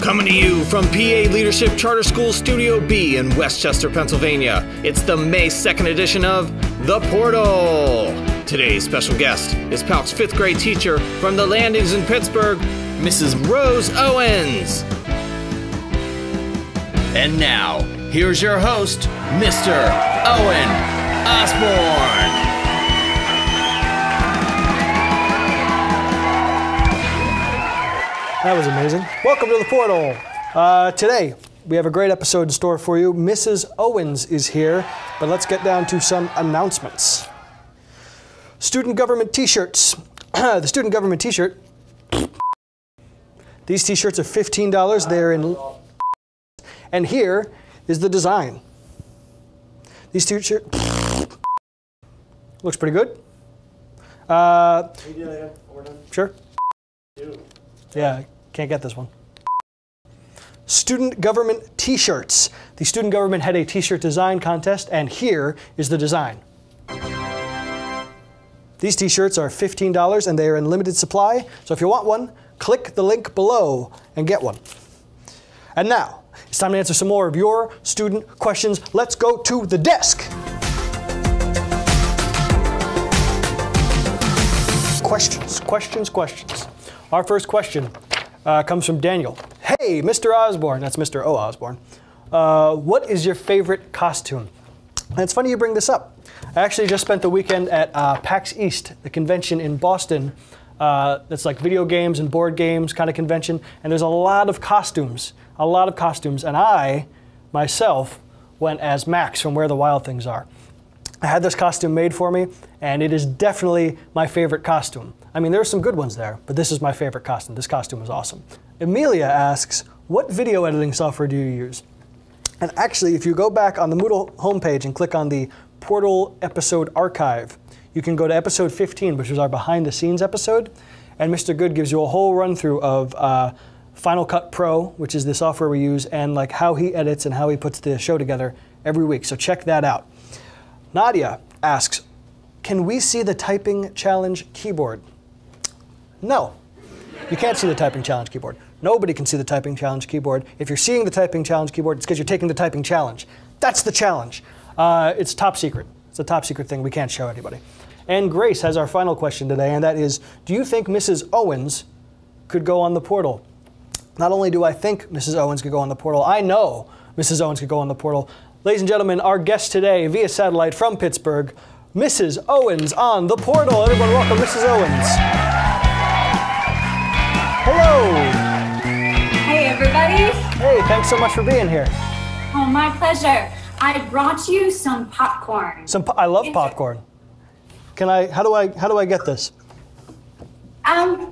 Coming to you from PA Leadership Charter School Studio B in Westchester, Pennsylvania, it's the May 2nd edition of The Portal. Today's special guest is PALCS 5th grade teacher from the Landings in Pittsburgh, Mrs. Rose Owens. And now, here's your host, Mr. Owen Osborne. That was amazing. Welcome to The Portal. Today, we have a great episode in store for you. Mrs. Owens is here, but let's get down to some announcements. Student government t-shirts. The student government t-shirt. These t-shirts are $15. They're in... And here is the design. These t-shirts... Looks pretty good. Sure. Yeah, can't get this one. Student government t-shirts. The student government had a t-shirt design contest, and here is the design. These t-shirts are $15, and they are in limited supply. So if you want one, click the link below and get one. And now, it's time to answer some more of your student questions. Let's go to the desk. Questions. Our first question comes from Daniel. Hey, Mr. Osborne. That's Mr. O. Osborne. What is your favorite costume? And it's funny you bring this up. I actually just spent the weekend at PAX East, the convention in Boston. That's like video games and board games kind of convention. And there's a lot of costumes. And I, myself, went as Max from Where the Wild Things Are. I had this costume made for me, and it is definitely my favorite costume. I mean, there are some good ones there, but this is my favorite costume. This costume is awesome. Emilia asks, what video editing software do you use? And actually, if you go back on the Moodle homepage and click on the Portal episode archive, you can go to episode 15, which is our behind the scenes episode, and Mr. Good gives you a whole run through of Final Cut Pro, which is the software we use, and like how he edits and how he puts the show together every week. So check that out. Nadia asks, can we see the typing challenge keyboard? No, you can't see the typing challenge keyboard. Nobody can see the typing challenge keyboard. If you're seeing the typing challenge keyboard, it's because you're taking the typing challenge. That's the challenge. It's top secret. It's a top secret thing we can't show anybody. And Grace has our final question today, and that is, do you think Mrs. Owens could go on the portal? Not only do I think Mrs. Owens could go on the portal, I know Mrs. Owens could go on the portal. Ladies and gentlemen, our guest today via satellite from Pittsburgh, Mrs. Owens on the portal. Everyone welcome Mrs. Owens. Hello. Hey, everybody. Hey, thanks so much for being here. Oh, my pleasure. I brought you some popcorn. I love popcorn. Can I? How do I get this? I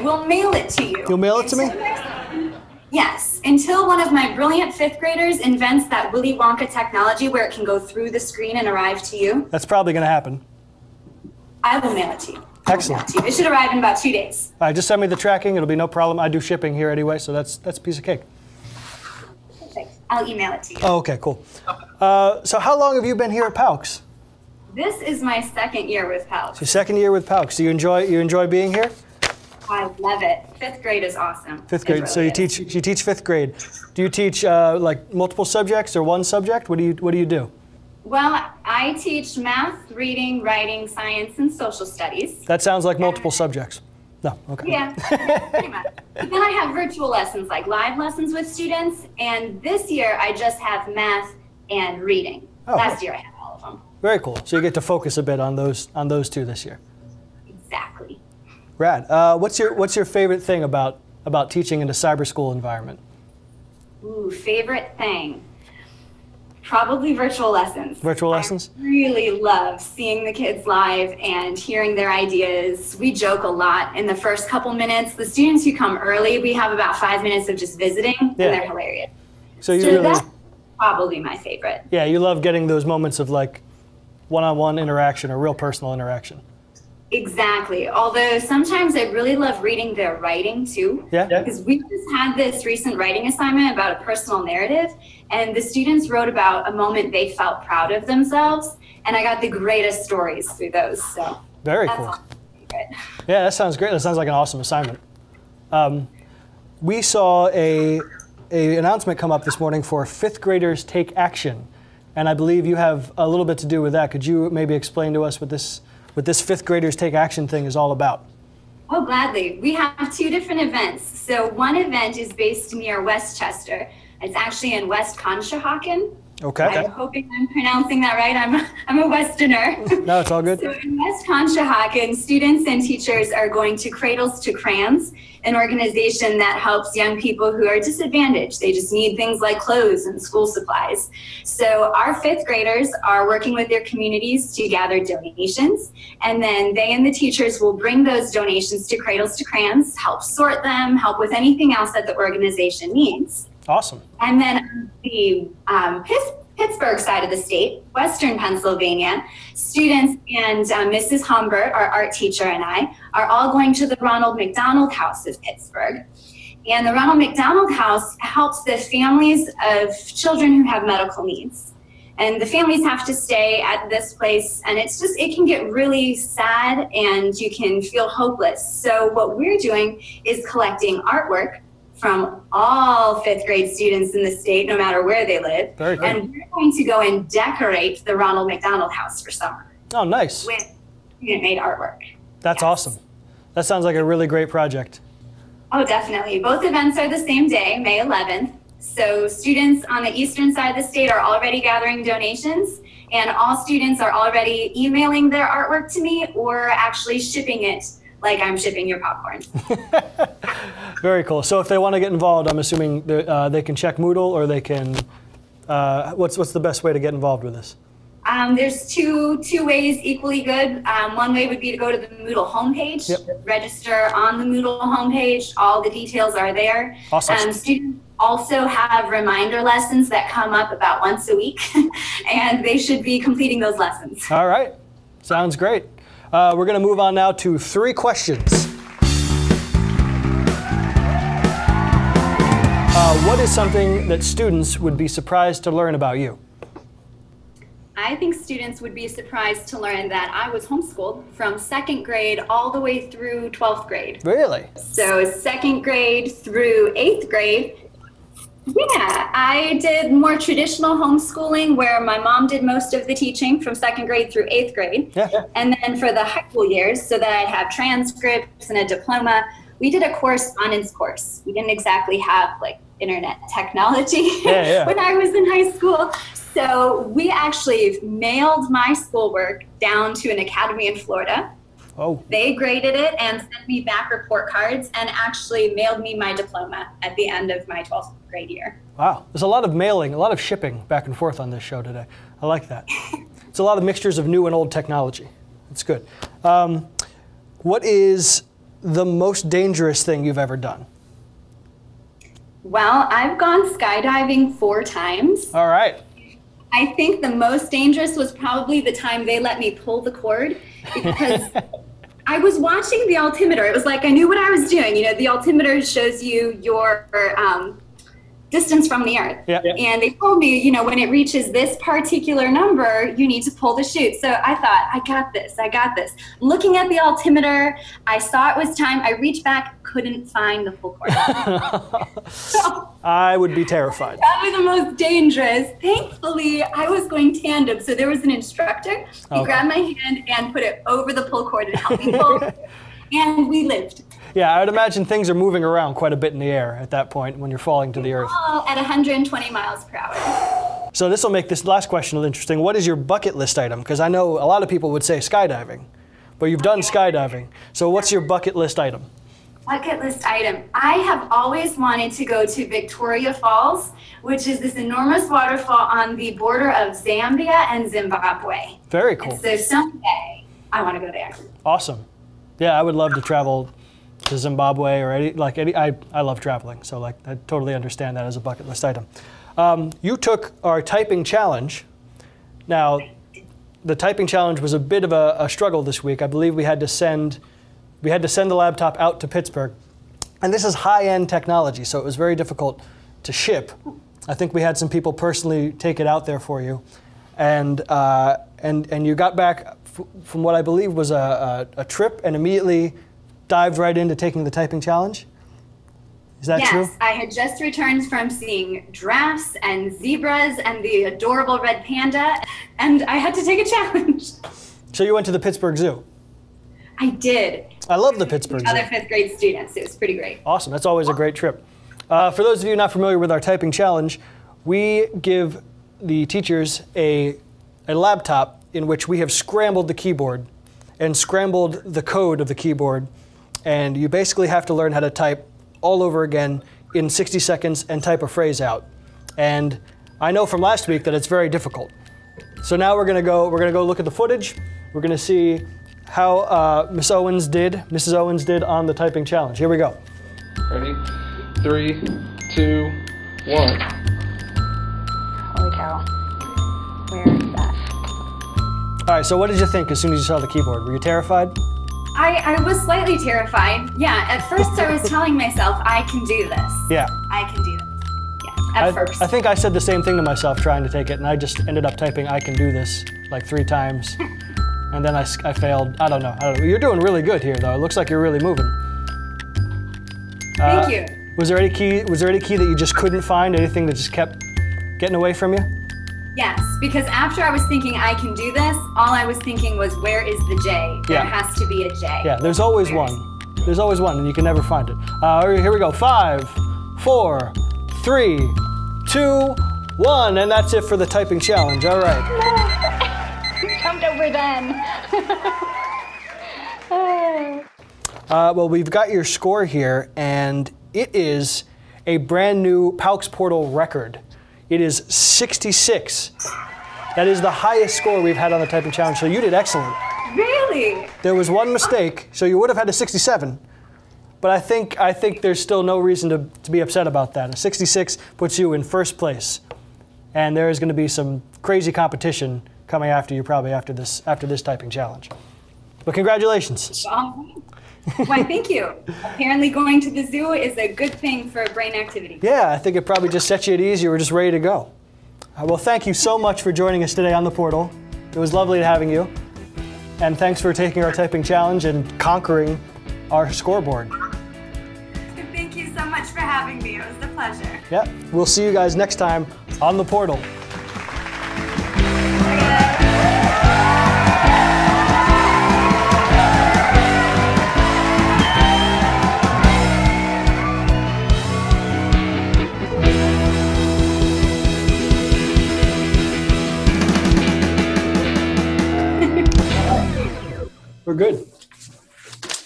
will mail it to you. You'll mail it to me? Yes, until one of my brilliant 5th graders invents that Willy Wonka technology where it can go through the screen and arrive to you. That's probably going to happen. I will mail it to you. Excellent. It should arrive in about 2 days. All right, just send me the tracking. It'll be no problem. I do shipping here anyway, so that's a piece of cake. Perfect. I'll email it to you. Oh, okay, cool. So how long have you been here at PALCS? This is my 2nd year with PALCS. Your 2nd year with PALCS. So you enjoy being here? I love it. 5th grade is awesome. 5th grade. Really so you teach 5th grade. Do you teach like multiple subjects or one subject? What do you do? Well, I teach math, reading, writing, science, and social studies. That sounds like multiple subjects. No, okay. Yeah, pretty much. But then I have virtual lessons, like live lessons with students. And this year, I just have math and reading. Oh, Last year, I had all of them. Very cool. So you get to focus a bit on those two this year. Exactly. Rad. What's your favorite thing about teaching in a cyber school environment? Ooh, favorite thing. Probably virtual lessons. Virtual lessons? I really love seeing the kids live and hearing their ideas. We joke a lot in the first couple minutes. The students who come early, we have about 5 minutes of just visiting, and they're hilarious. So that's probably my favorite. Yeah, you love getting those moments of like one-on-one interaction or real personal interaction. Exactly. Although sometimes I really love reading their writing too. Yeah. Because we just had this recent writing assignment about a personal narrative, and the students wrote about a moment they felt proud of themselves, and I got the greatest stories through those. So very cool. Yeah, that sounds great. That sounds like an awesome assignment. we saw a announcement come up this morning for fifth graders take action, and I believe you have a little bit to do with that. Could you maybe explain to us what this fifth graders take action thing is all about? Oh, gladly. We have two different events. So one event is based near Westchester. It's actually in West Conshohocken. Okay. I'm hoping I'm pronouncing that right. I'm a Westerner. No, it's all good. So in West Conshohocken, students and teachers are going to Cradles to Crayons, an organization that helps young people who are disadvantaged. They just need things like clothes and school supplies. So our fifth graders are working with their communities to gather donations, and then they and the teachers will bring those donations to Cradles to Crayons, help sort them, help with anything else that the organization needs. Awesome. And then on the Pittsburgh side of the state, Western Pennsylvania, students and Mrs. Humbert, our art teacher, and I are all going to the Ronald McDonald House of Pittsburgh. And the Ronald McDonald House helps the families of children who have medical needs. And the families have to stay at this place, and it can get really sad and you can feel hopeless. So what we're doing is collecting artwork from all fifth grade students in the state, no matter where they live. Very good. And we're going to go and decorate the Ronald McDonald House for summer. Oh, nice. With student-made artwork. That's awesome. That sounds like a really great project. Oh, definitely. Both events are the same day, May 11th. So students on the eastern side of the state are already gathering donations, and all students are already emailing their artwork to me or actually shipping it like I'm shipping your popcorn. Very cool. So if they want to get involved, I'm assuming they can check Moodle, or they can, what's the best way to get involved with this? There's two ways equally good. One way would be to go to the Moodle homepage, register on the Moodle homepage. All the details are there. Awesome. Students also have reminder lessons that come up about once a week, and they should be completing those lessons. All right. Sounds great. We're going to move on now to 3 questions. What is something that students would be surprised to learn about you? I think students would be surprised to learn that I was homeschooled from 2nd grade all the way through 12th grade. Really? So 2nd grade through 8th grade. Yeah, I did more traditional homeschooling where my mom did most of the teaching from 2nd grade through 8th grade. Yeah. And then for the high school years, so that I'd have transcripts and a diploma, we did a correspondence course. We didn't exactly have like internet technology when I was in high school. So we actually mailed my schoolwork down to an academy in Florida. Oh. They graded it and sent me back report cards and actually mailed me my diploma at the end of my 12th grade year. Wow. There's a lot of mailing, a lot of shipping back and forth on this show today. I like that. It's a lot of mixtures of new and old technology. It's good. What is the most dangerous thing you've ever done? Well, I've gone skydiving 4 times. All right. I think the most dangerous was probably the time they let me pull the cord, because I was watching the altimeter. It was like I knew what I was doing. You know, the altimeter shows you your distance from the Earth. Yeah. And they told me, you know, when it reaches this particular number, you need to pull the chute. So I thought, I got this, I got this. Looking at the altimeter, I saw it was time. I reached back, couldn't find the pull cord. So, I would be terrified. probably the most dangerous. Thankfully, I was going tandem, so there was an instructor. He grabbed my hand and put it over the pull cord and helped me pull, and we lived. Yeah, I would imagine things are moving around quite a bit in the air at that point when you're falling to the earth. All at 120 miles per hour. So this will make this last question a little interesting. What is your bucket list item? Because I know a lot of people would say skydiving, but you've done skydiving. So what's your bucket list item? Bucket list item. I have always wanted to go to Victoria Falls, which is this enormous waterfall on the border of Zambia and Zimbabwe. Very cool. And so someday I want to go there. Awesome. Yeah, I would love to travel to Zimbabwe or I love traveling, so like I totally understand that as a bucket list item. You took our typing challenge. Now, the typing challenge was a bit of a struggle this week. I believe we had to send the laptop out to Pittsburgh, and this is high-end technology, so it was very difficult to ship. I think we had some people personally take it out there for you, and you got back from what I believe was a trip and immediately dived right into taking the typing challenge? Is that true? Yes, I had just returned from seeing giraffes and zebras and the adorable red panda, and I had to take a challenge. So you went to the Pittsburgh Zoo? I did. I love the Pittsburgh Zoo. Other fifth grade students. It was pretty great. Awesome. That's always a great trip. For those of you not familiar with our typing challenge, we give the teachers a laptop in which we have scrambled the keyboard and scrambled the code of the keyboard, and you basically have to learn how to type all over again in 60 seconds and type a phrase out. And I know from last week that it's very difficult. So now we're gonna go look at the footage. We're gonna see how Mrs. Owens did on the typing challenge. Here we go. Ready? 3, 2, 1. Holy cow. Where is that? All right, so what did you think as soon as you saw the keyboard? Were you terrified? I was slightly terrified. Yeah, at first I was telling myself, I can do this. Yeah. I can do this. Yeah, at first. I think I said the same thing to myself trying to take it, and I just ended up typing "I can do this" like 3 times. And then I failed. I don't know. You're doing really good here, though. It looks like you're really moving. Thank you. Was there any key that you just couldn't find? Anything that just kept getting away from you? Yes, because after I was thinking I can do this, all I was thinking was, where is the J? There has to be a J. Yeah, there's always one. There's always one, and you can never find it. Here we go. 5, 4, 3, 2, 1, and that's it for the typing challenge. All right. You jumped over then. Well, we've got your score here, and it is a brand new PALCS portal record. It is 66. That is the highest score we've had on the typing challenge, so you did excellent. Really? There was one mistake, so you would have had a 67, but I think there's still no reason to be upset about that. A 66 puts you in first place, and there is going to be some crazy competition coming after you probably after this typing challenge. But congratulations. Why, thank you. Apparently going to the zoo is a good thing for brain activity. Yeah, I think it probably just set you at ease. You were just ready to go. Well, thank you so much for joining us today on the portal. It was lovely having you. And thanks for taking our typing challenge and conquering our scoreboard. Thank you so much for having me. It was a pleasure. Yeah, we'll see you guys next time on the portal. We're good.